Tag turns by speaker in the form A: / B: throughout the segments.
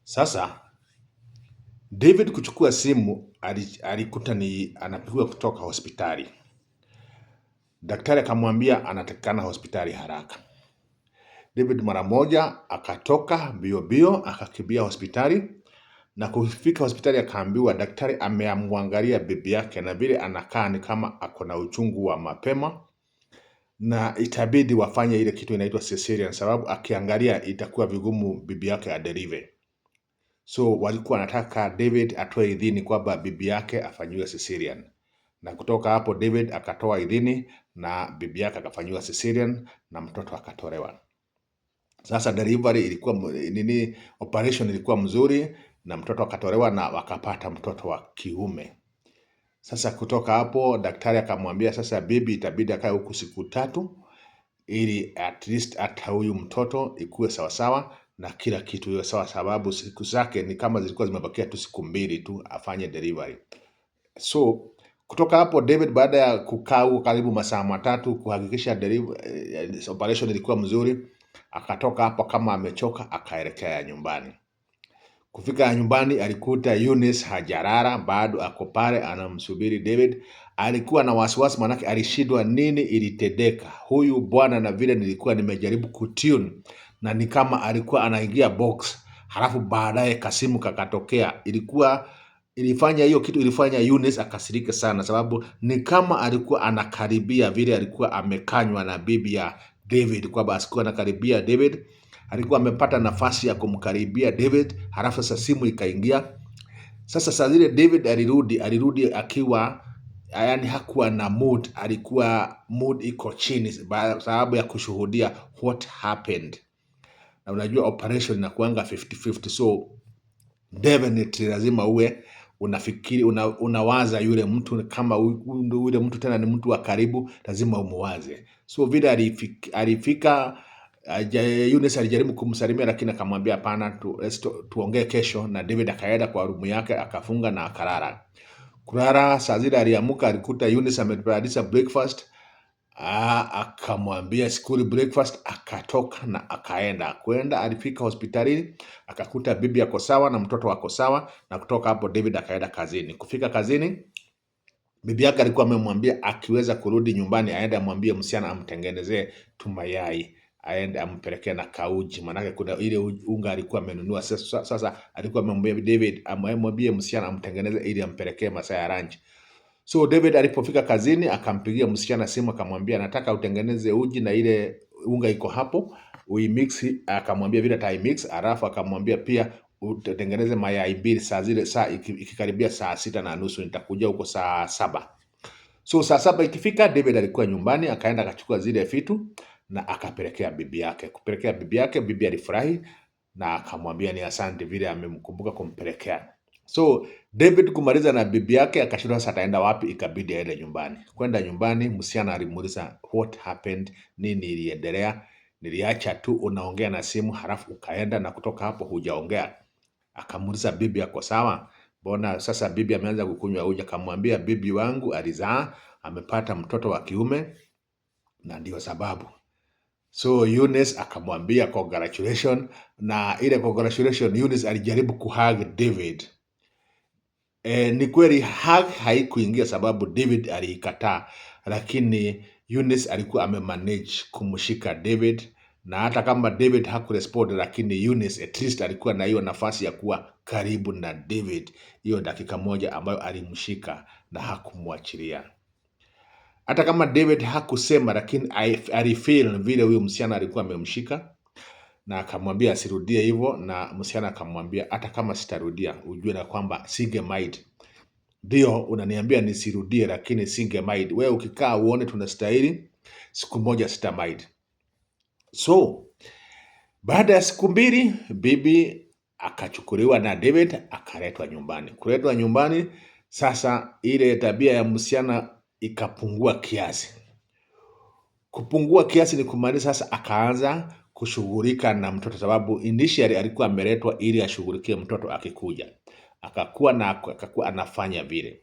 A: Sasa David kuchukua simu alikuta ni anapigwa kutoka hospitali. Daktari akamwambia anatakikana hospitali haraka. David mara moja akatoka bio bio akakimbia hospitali, na kufika hospitali akaambiwa daktari ameamwangalia bibi yake na vile anakaa ni kama ako na uchungu wa mapema na itabidi wafanye ile kitu inaitwa cesarean, sababu akiangalia itakuwa vigumu bibi yake adeliver. So walikuwa wanataka David atoe idhini kwamba bibi yake afanyiwe cesarean, na kutoka hapo David akatoa idhini na bibi yake akafanyiwa cesarean na mtoto akatolewa. Sasa delivery ilikuwa operation ilikuwa mzuri na mtoto akatolewa na wakapata mtoto wa kiume. Sasa kutoka hapo daktari akamwambia sasa bibi itabidi akae huku siku 3 ili at least hata huyu mtoto ikuwe sawasawa na kila kitu iwe sawa, sababu siku zake ni kama zilikuwa zimebakia tu siku 2 tu afanye delivery. So kutoka hapo David baada ya kukaa huko karibu masaa 3 kuhakikisha operation ilikuwa mzuri, akatoka hapo kama amechoka akaelekea nyumbani. Kufika nyumbani alikuta Eunice hajarara, bado ako pale anamsubiri David. Alikuwa na wasiwasi manake alishindwa nini ilitendeka. Huyu bwana na vile nilikuwa nimejaribu kutune na ni kama alikuwa anaingia box, halafu baadaye kasimu kakatokea. Ilifanya hiyo kitu ilifanya Eunice akasirika sana, sababu ni kama alikuwa anakaribia vile alikuwa amekanywa na bibi ya David kwamba asikuwa anakaribia David. Alikuwa amepata nafasi ya kumkaribia David, halafu sasa simu ikaingia. Sasa saa zile David alirudi akiwa yani hakuwa na mood, alikuwa mood iko chini sababu ya kushuhudia what happened. Na unajua operation inakuanga 50-50, so definitely lazima uwe unafikiri unawaza yule mtu, kama yule mtu tena ni mtu wa karibu, lazima umuwaze. So vile alifika Eunice alijaribu kumsalimia lakini akamwambia hapana, tuongee kesho, na David akaenda kwa rumu yake akafunga na akalala. Kulala saa zile aliamuka alikuta Eunice ametayarisha breakfast. Akamwambia school breakfast, akatoka na akaenda. Alifika hospitalini akakuta bibi ako sawa na mtoto wako sawa, na kutoka hapo David akaenda kazini. Kufika kazini bibi yake alikuwa amemwambia akiweza kurudi nyumbani aende amwambie msichana amtengenezee tumayai aende ampelekee na kauji, manake kuna ile unga alikuwa amenunua. Sasa alikuwa amemwambia David amwambie msichana amtengeneze ili ampelekee masaa ya lunch. So David alipofika kazini akampigia msichana simu akamwambia nataka utengeneze uji na ile unga iko hapo uimix. Akamwambia vile tai mix, alafu akamwambia pia utengeneze mayai 2 saa zile saa ikikaribia saa 6:30 nitakuja huko saa 7. So saa 7 ikifika David alikuwa nyumbani, akaenda akachukua zile vitu na akapelekea bibi yake. Kupelekea bibi yake, bibi alifurahi na akamwambia ni asante vile amemkumbuka kumpelekea. So David kumaliza na bibi yake akashindwa sasa ataenda wapi, ikabidi aende nyumbani. Kwenda nyumbani msichana alimuuliza what happened, nini iliendelea? Niliacha tu unaongea na simu halafu ukaenda na kutoka hapo hujaongea. Akamuuliza bibi ako sawa? Mbona sasa bibi ameanza kukunywa uji? Akamwambia bibi wangu alizaa, amepata mtoto wa kiume na ndio sababu. So Eunice akamwambia congratulations, na ile congratulations Eunice alijaribu kuhug David. Ni kweli hug haikuingia sababu David aliikataa, lakini Eunice alikuwa amemanage kumshika David, na hata kama David hakurespond, lakini Eunice at least alikuwa na hiyo nafasi ya kuwa karibu na David hiyo dakika moja ambayo alimshika na hakumwachilia. Hata kama David hakusema, lakini alifeel vile huyo msichana alikuwa amemshika, na akamwambia asirudie hivyo, na msichana akamwambia hata kama sitarudia ujue na kwamba singe mind. Ndio unaniambia nisirudie, lakini singe mind. Wewe ukikaa uone tunastahili, siku moja sita mind. So baada ya siku 2 bibi akachukuliwa na David akaletwa nyumbani. Kuletwa nyumbani sasa ile tabia ya msichana ikapungua kiasi. Kupungua kiasi ni kumaanisha sasa akaanza kushughulika na mtoto, sababu initially alikuwa ameletwa ili ashughulikie mtoto akikuja. Akakuwa anafanya vile.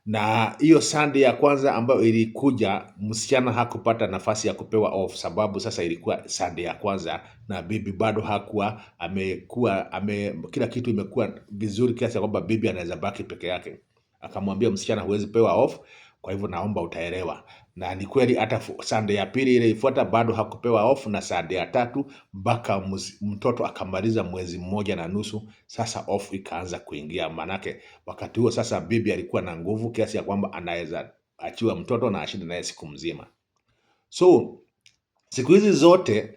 A: na hiyo Sunday ya kwanza ambayo ilikuja, msichana hakupata nafasi ya kupewa off, sababu sasa ilikuwa Sunday ya kwanza na bibi bado hakuwa kila kitu imekuwa vizuri kiasi ya kwamba bibi anaweza baki peke yake. Akamwambia msichana, huwezi pewa off, kwa hivyo naomba utaelewa. Na ni kweli hata Sunday ya pili ile ifuata bado hakupewa off, na Sunday ya tatu mpaka mtoto akamaliza mwezi mmoja na nusu, sasa off ikaanza kuingia. Manake wakati huo sasa bibi alikuwa na nguvu kiasi ya kwamba anaweza achiwa mtoto na ashinde naye siku mzima. So siku hizi zote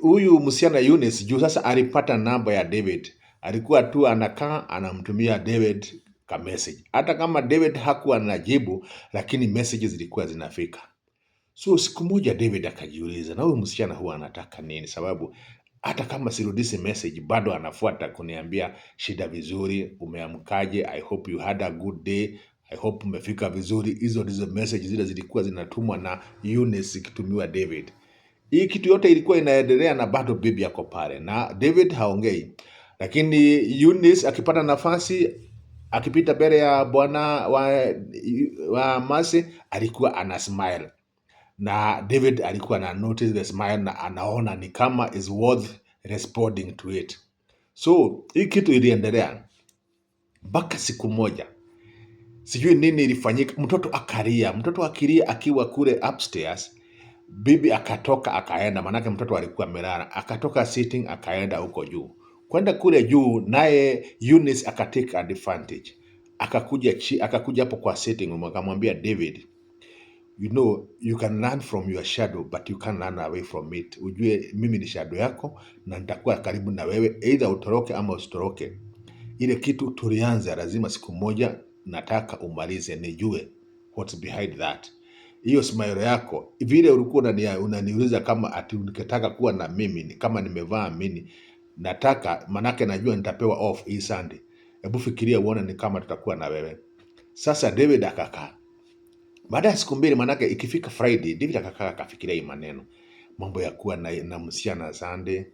A: huyu msichana Eunice, juu sasa alipata namba ya David, alikuwa tu anakaa anamtumia David ka message. Hata kama David hakuwa anajibu, lakini messages zilikuwa zinafika. So siku moja David akajiuliza, na huyu msichana huwa anataka nini? Sababu hata kama sirudisi message bado anafuata kuniambia shida vizuri, umeamkaje, I hope you had a good day, I hope umefika vizuri. Hizo ndizo message zile zilikuwa zinatumwa na Eunice ikitumiwa David. Hii kitu yote ilikuwa inaendelea na bado bibi yako pale na David haongei, lakini Eunice akipata nafasi, akipita mbele ya bwana wa Mercy, alikuwa ana smile, na David alikuwa na notice the smile na anaona ni kama is worth responding to it. So hii kitu iliendelea mpaka siku moja, sijui nini ilifanyika, mtoto akalia. Mtoto akilia akiwa kule upstairs, bibi akatoka akaenda, manake mtoto alikuwa amelala, akatoka sitting akaenda huko juu. Kwenda kule juu, naye Eunice akatake advantage, akakuja hapo kwa sitting room, akamwambia David, you know you can learn from your shadow but you can't run away from it. Ujue mimi ni shadow yako na nitakuwa karibu na wewe, either utoroke ama usitoroke. Ile kitu tulianza, lazima siku moja nataka umalize, nijue what's behind that. Hiyo smile yako vile ulikuwa unaniuliza kama ati ungetaka kuwa na mimi, kama nimevaa mimi, nataka, manake najua nitapewa off hii Sunday. Hebu fikiria uone ni kama tutakuwa na wewe. Sasa David akakaa. Baada ya siku mbili, manake ikifika Friday, David akakaa akafikiria hii maneno, mambo ya kuwa na msichana Sunday.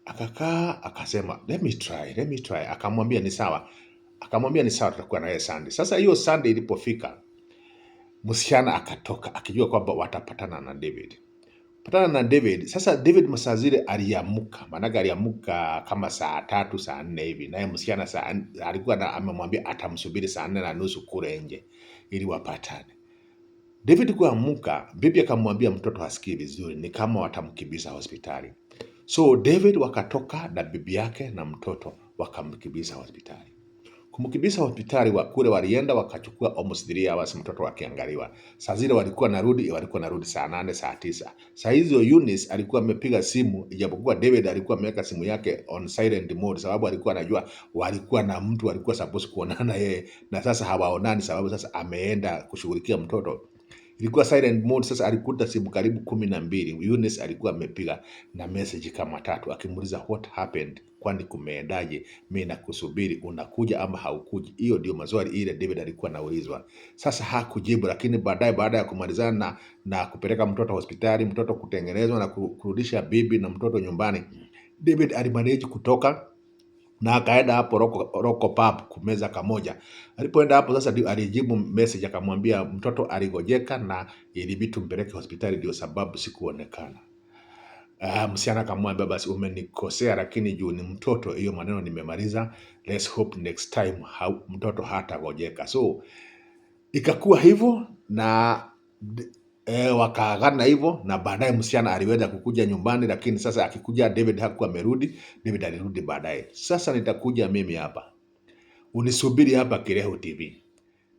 A: Akakaa akasema let me try. Akamwambia ni sawa, tutakuwa na yeye Sunday. Sasa hiyo Sunday ilipofika, msichana akatoka akijua kwamba watapatana na David. Sasa David masaa zile aliamuka, maanake aliamuka kama saa 3 saa 4 hivi, naye msichana alikuwa amemwambia atamsubiri saa 4:30 kule nje ili wapatane. David kuamuka, bibi akamwambia mtoto hasikii vizuri, ni kama watamkimbiza hospitali. So David wakatoka na bibi yake na mtoto wakamkimbiza hospitali. Kumkimbiza hospitali kule walienda wakachukua almost 3 hours mtoto wakiangaliwa. Saa zile walikuwa narudi saa 8 saa 9. Saa hizo Eunice alikuwa amepiga simu, ijapokuwa David alikuwa ameweka simu yake on silent mode, sababu alikuwa anajua walikuwa na mtu walikuwa supposed kuonana yeye, na sasa hawaonani sababu sasa ameenda kushughulikia mtoto. Ilikuwa silent mode. Sasa alikuta simu karibu 12. Eunice alikuwa amepiga na message kama 3 akimuuliza what happened, kwani kumeendaje, mimi nakusubiri, unakuja ama haukuji? Hiyo ndio maswali ile David alikuwa anaulizwa. Sasa hakujibu, lakini baada ya kumalizana na kupeleka mtoto hospitali, mtoto kutengenezwa na kurudisha bibi na mtoto nyumbani, David alimanage kutoka na akaenda hapo Roko Pub kumeza kamoja. Alipoenda hapo sasa alijibu message akamwambia mtoto aligojeka na ilibidi tumpeleke hospitali, ndio sababu sikuonekana. Msichana akamwambia basi umenikosea, lakini juu ni mtoto, hiyo maneno nimemaliza. Let's hope next time mtoto hatagojeka. So ikakuwa hivyo na wakaagana hivyo, na baadaye msichana aliweza kukuja nyumbani, lakini sasa akikuja David hakuwa amerudi. David alirudi baadaye. Sasa nitakuja mimi hapa, unisubiri hapa Kirehu TV,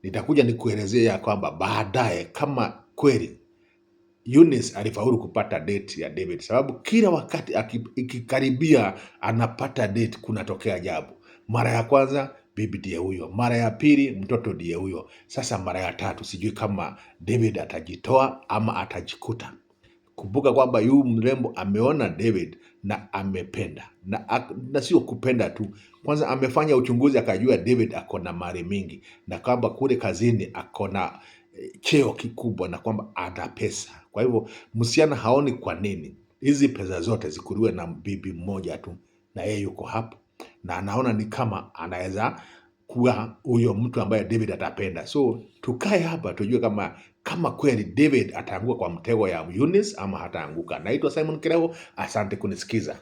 A: nitakuja nikuelezea kwamba baadaye kama kweli Eunice alifaulu kupata date ya David, sababu kila wakati ikikaribia anapata date kunatokea ajabu. Mara ya kwanza bibi ndiye huyo, mara ya pili mtoto ndiye huyo, sasa mara ya 3 sijui kama David atajitoa ama atajikuta. Kumbuka kwamba yu mrembo ameona David na amependa, na sio kupenda tu, kwanza amefanya uchunguzi akajua David akona mali mingi, na kwamba kule kazini akona cheo kikubwa, na kwamba ana pesa. Kwa hivyo msichana haoni kwa nini hizi pesa zote zikuliwe na bibi mmoja tu, na yeye yuko hapo na anaona ni kama anaweza kuwa huyo mtu ambaye David atapenda. So tukae hapa tujue kama kweli David ataanguka kwa mtego ya Eunice ama hataanguka. Naitwa Simon Kirego, asante kunisikiza.